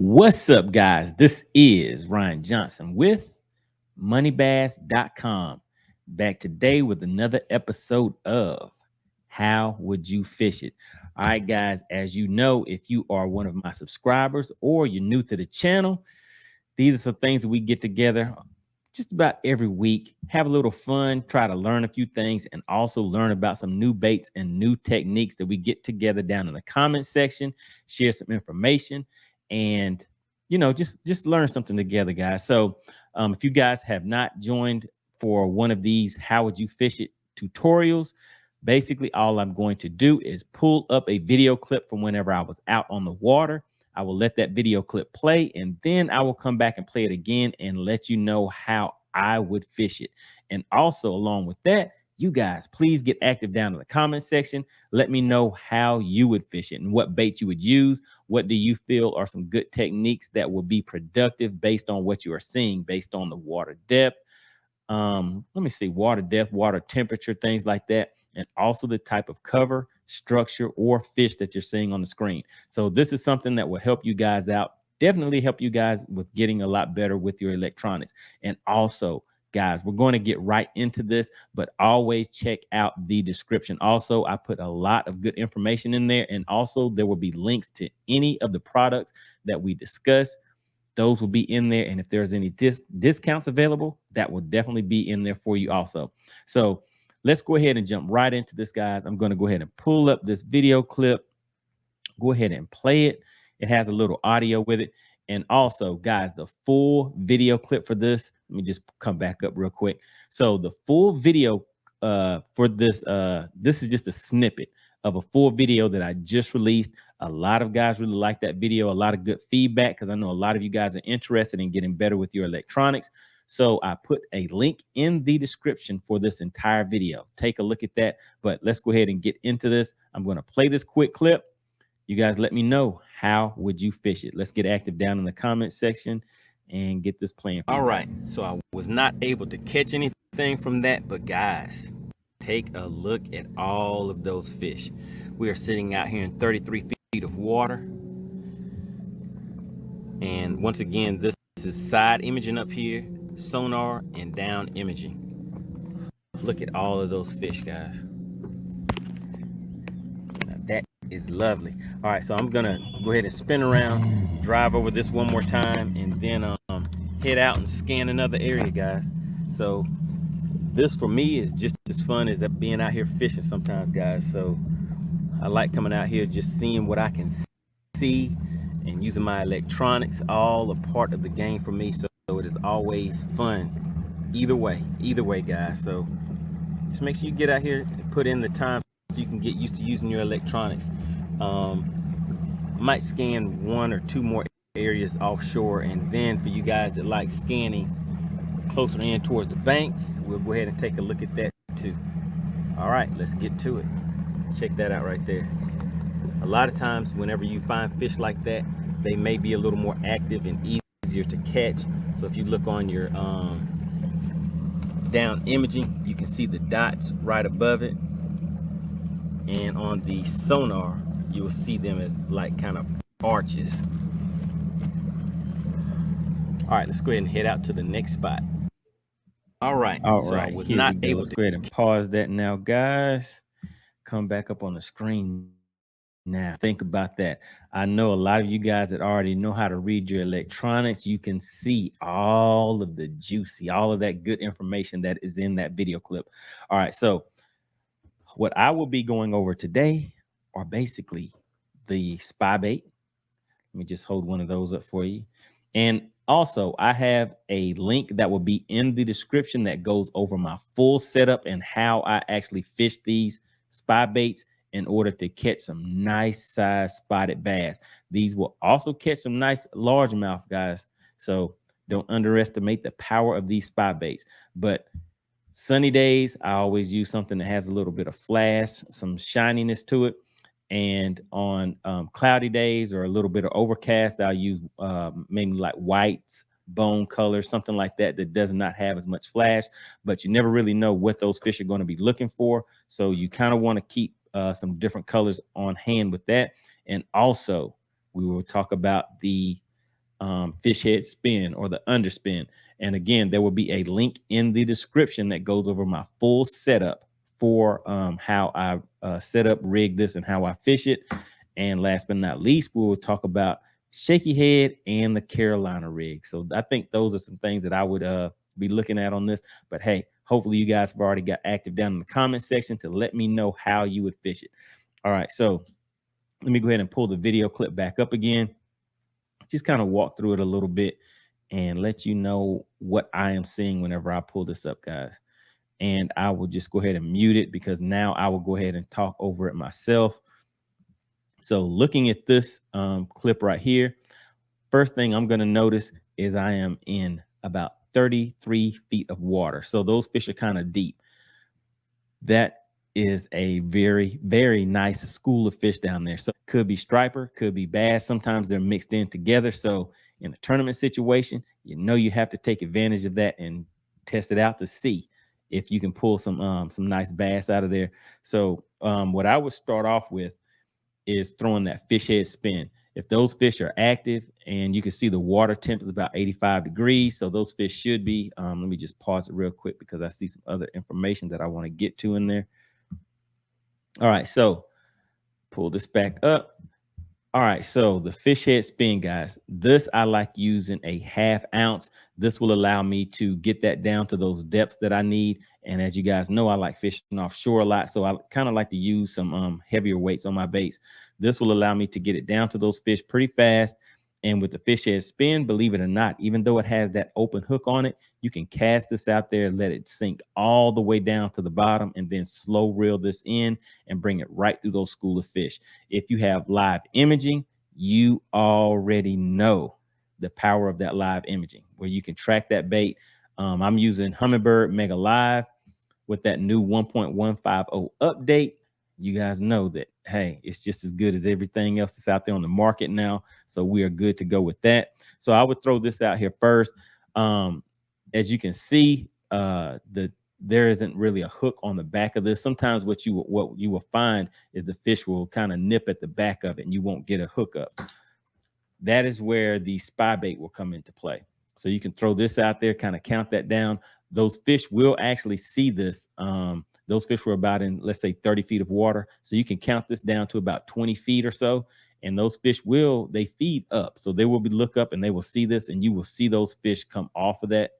What's up, guys? This is Ryan Johnson with MoneyBass.com. Back today with another episode of How Would You Fish It? All right, guys, as you know, if you are one of my subscribers or you're new to the channel, these are some things that we get together just about every week, have a little fun, try to learn a few things, and also learn about some new baits and new techniques that we get together down in the comment section, share some information, and just learn something together, guys. So if you guys have not joined for one of these How Would You Fish It tutorials, basically all I'm going to do is pull up a video clip from whenever I was out on the water. I will let that video clip play, and then I will come back and play it again and let you know how I would fish it. And also, along with that, you guys, please get active down in the comment section. Let me know how you would fish it and what bait you would use. What do you feel are some good techniques that will be productive based on what you are seeing, based on the water depth, let me see, water depth, water temperature, things like that, and also the type of cover, structure, or fish that you're seeing on the screen. So this is something that will help you guys out, definitely help you guys with getting a lot better with your electronics. And also, guys, we're going to get right into this, but always check out the description. Also, I put a lot of good information in there, and also there will be links to any of the products that we discuss. Those will be in there, and if there's any discounts available, that will definitely be in there for you also. So let's go ahead and jump right into this, guys. I'm going to go ahead and pull up this video clip, go ahead and play it. It has a little audio with it. And also, guys, the full video clip for this, let me just come back up real quick. So the full video for this, this is just a snippet of a full video that I just released. A lot of guys really like that video, a lot of good feedback, because I know a lot of you guys are interested in getting better with your electronics. So I put a link in the description for this entire video. Take a look at that. But let's go ahead and get into this. I'm going to play this quick clip. You guys let me know, how would you fish it? Let's get active down in the comment section and get this playing. All right, so I was not able to catch anything from that, but guys, take a look at all of those fish. We are sitting out here in 33 feet of water. And once again, this is side imaging up here, sonar, and down imaging. Look at all of those fish, guys. Now that is lovely. All right, so I'm gonna go ahead and spin around, drive over this one more time, and then head out and scan another area, guys. So this for me is just as fun as being out here fishing sometimes, guys. So I like coming out here, just seeing what I can see and using my electronics, all a part of the game for me. So it is always fun either way, guys. So just make sure you get out here and put in the time so you can get used to using your electronics. Might scan one or two more areas offshore, and then for you guys that like scanning closer in towards the bank, we'll go ahead and take a look at that too. All right, let's get to it. Check that out right there. A lot of times whenever you find fish like that, they may be a little more active and easier to catch. So if you look on your down imaging, you can see the dots right above it, and on the sonar you will see them as like kind of arches. All right, let's go ahead and head out to the next spot. All right, so I was not able to go ahead and pause that now, guys. Come back up on the screen now. Think about that. I know a lot of you guys that already know how to read your electronics. You can see all of the juicy, all of that good information that is in that video clip. All right, so what I will be going over today are basically the Spybait. Let me just hold one of those up for you. And also, I have a link that will be in the description that goes over my full setup and how I actually fish these Spybaits in order to catch some nice size spotted bass. These will also catch some nice largemouth, guys. So don't underestimate the power of these Spybaits. But sunny days, I always use something that has a little bit of flash, some shininess to it. And on cloudy days or a little bit of overcast, I'll use maybe like whites, bone color, something like that, that does not have as much flash. But you never really know what those fish are going to be looking for. So you kind of want to keep some different colors on hand with that. And also, we will talk about the fish head spin or the underspin. And again, there will be a link in the description that goes over my full setup for how I set up, rig this, and how I fish it. And last but not least, we will talk about shaky head and the Carolina rig. So I think those are some things that I would be looking at on this. But hey, hopefully you guys have already got active down in the comment section to let me know how you would fish it. All right, so let me go ahead and pull the video clip back up again. Just kind of walk through it a little bit and let you know what I am seeing whenever I pull this up, guys. And I will just go ahead and mute it because now I will go ahead and talk over it myself. So looking at this clip right here, first thing I'm going to notice is I am in about 33 feet of water. So those fish are kind of deep. That is a very, very nice school of fish down there. So could be striper, could be bass. Sometimes they're mixed in together. So in a tournament situation, you know, you have to take advantage of that and test it out to see if you can pull some nice bass out of there. So what I would start off with is throwing that fish head spin. If those fish are active, and you can see the water temp is about 85 degrees, so those fish should be, let me just pause it real quick because I see some other information that I want to get to in there. All right, so pull this back up. All right, so the fish head spin, guys, this I like using a 1/2 ounce. This will allow me to get that down to those depths that I need. And as you guys know, I like fishing offshore a lot, so I kind of like to use some heavier weights on my baits. This will allow me to get it down to those fish pretty fast. And with the fish head spin, believe it or not, even though it has that open hook on it, you can cast this out there, let it sink all the way down to the bottom, and then slow reel this in and bring it right through those school of fish. If you have live imaging, you already know the power of that live imaging where you can track that bait. I'm using Humminbird Mega Live with that new 1.150 update. You guys know that, hey, it's just as good as everything else that's out there on the market now. So we are good to go with that. So I would throw this out here first. As you can see, there isn't really a hook on the back of this. Sometimes what you will find is the fish will kind of nip at the back of it and you won't get a hook up. That is where the Spybait will come into play. So you can throw this out there, kind of count that down. Those fish will actually see this. Those fish were about in, let's say, 30 feet of water. So you can count this down to about 20 feet or so. And those fish they feed up. So they will look up and they will see this, and you will see those fish come off of that,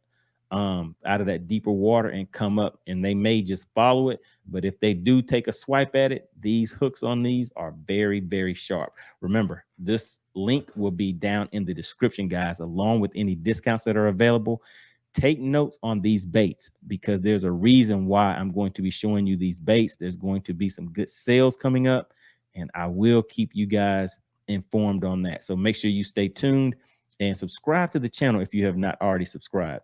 out of that deeper water and come up, and they may just follow it. But if they do take a swipe at it, these hooks on these are very, very sharp. Remember, this link will be down in the description, guys, along with any discounts that are available. Take notes on these baits because there's a reason why I'm going to be showing you these baits. There's going to be some good sales coming up, and I will keep you guys informed on that. So make sure you stay tuned and subscribe to the channel if you have not already subscribed.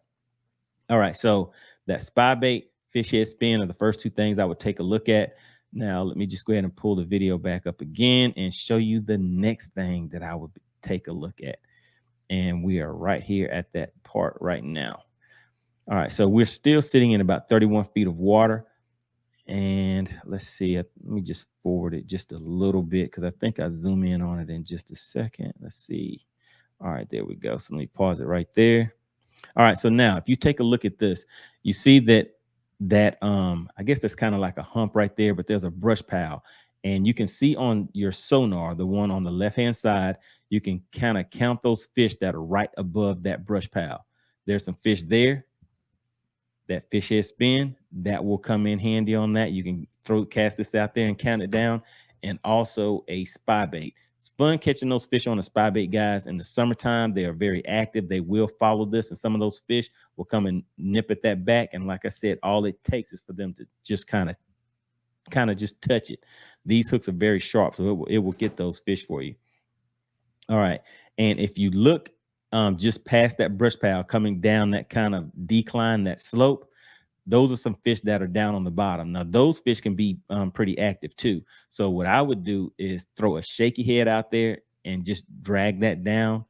All right, so that Spybait, fish head spin are the first two things I would take a look at. Now, let me just go ahead and pull the video back up again and show you the next thing that I would take a look at. And we are right here at that part right now. All right, so we're still sitting in about 31 feet of water. And let's see, let me just forward it just a little bit because I think I zoom in on it in just a second. Let's see. All right, there we go. So let me pause it right there. All right, so now if you take a look at this, you see that I guess that's kind of like a hump right there, but there's a brush pile. And you can see on your sonar, the one on the left-hand side, you can kind of count those fish that are right above that brush pile. There's some fish there. That fish head spin, that will come in handy on that. You can cast this out there and count it down. And also a Spybait. It's fun catching those fish on a Spybait, guys. In the summertime, they are very active. They will follow this, and some of those fish will come and nip at that back. And like I said, all it takes is for them to just kind of just touch it. These hooks are very sharp, so it will get those fish for you. All right. And if you look just past that brush pile, coming down that kind of decline, that slope, those are some fish that are down on the bottom. Now, those fish can be pretty active too. So what I would do is throw a shaky head out there and just drag that down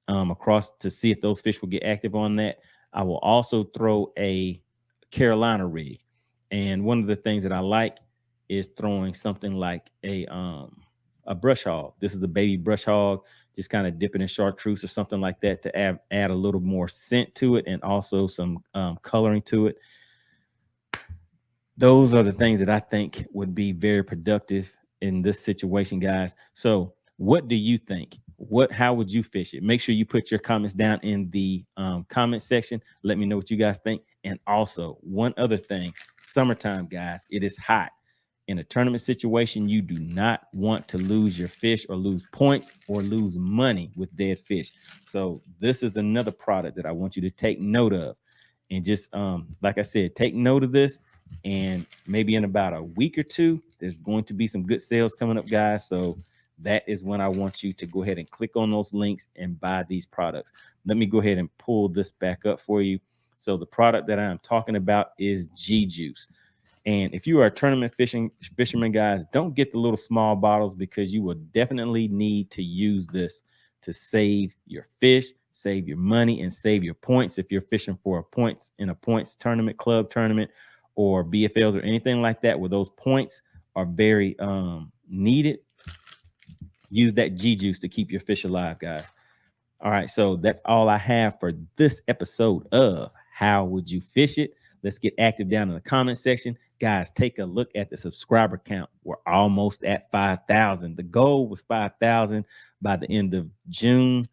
across to see if those fish will get active on that. I will also throw a Carolina rig. And one of the things that I like is throwing something like a brush hog. This is a baby brush hog. just kind of dip it in chartreuse or something like that to add a little more scent to it and also some coloring to it. Those are the things that I think would be very productive in this situation, guys. So what do you think? How would you fish it? Make sure you put your comments down in the comment section. Let me know what you guys think. And also one other thing, summertime, guys, it is hot. In a tournament situation, you do not want to lose your fish or lose points or lose money with dead fish. So this is another product that I want you to take note of. And just like I said, take note of this. And maybe in about a week or two, there's going to be some good sales coming up, guys. So that is when I want you to go ahead and click on those links and buy these products. Let me go ahead and pull this back up for you. So the product that I'm talking about is G-Juice. And if you are a tournament fisherman, guys, don't get the little small bottles because you will definitely need to use this to save your fish, save your money, and save your points if you're fishing for points in a points tournament, club tournament, or BFLs or anything like that where those points are very needed. Use that G-Juice to keep your fish alive, guys. All right, so that's all I have for this episode of How Would You Fish It? Let's get active down in the comment section. Guys, take a look at the subscriber count. We're almost at 5,000. The goal was 5,000 by the end of June.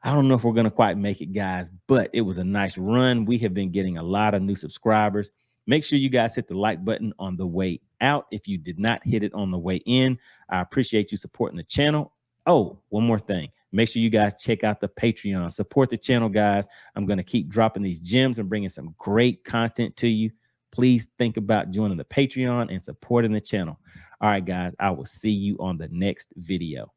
I don't know if we're going to quite make it, guys, but it was a nice run. We have been getting a lot of new subscribers. Make sure you guys hit the like button on the way out. If you did not hit it on the way in, I appreciate you supporting the channel. Oh, one more thing. Make sure you guys check out the Patreon. Support the channel, guys. I'm going to keep dropping these gems and bringing some great content to you. Please think about joining the Patreon and supporting the channel. All right, guys, I will see you on the next video.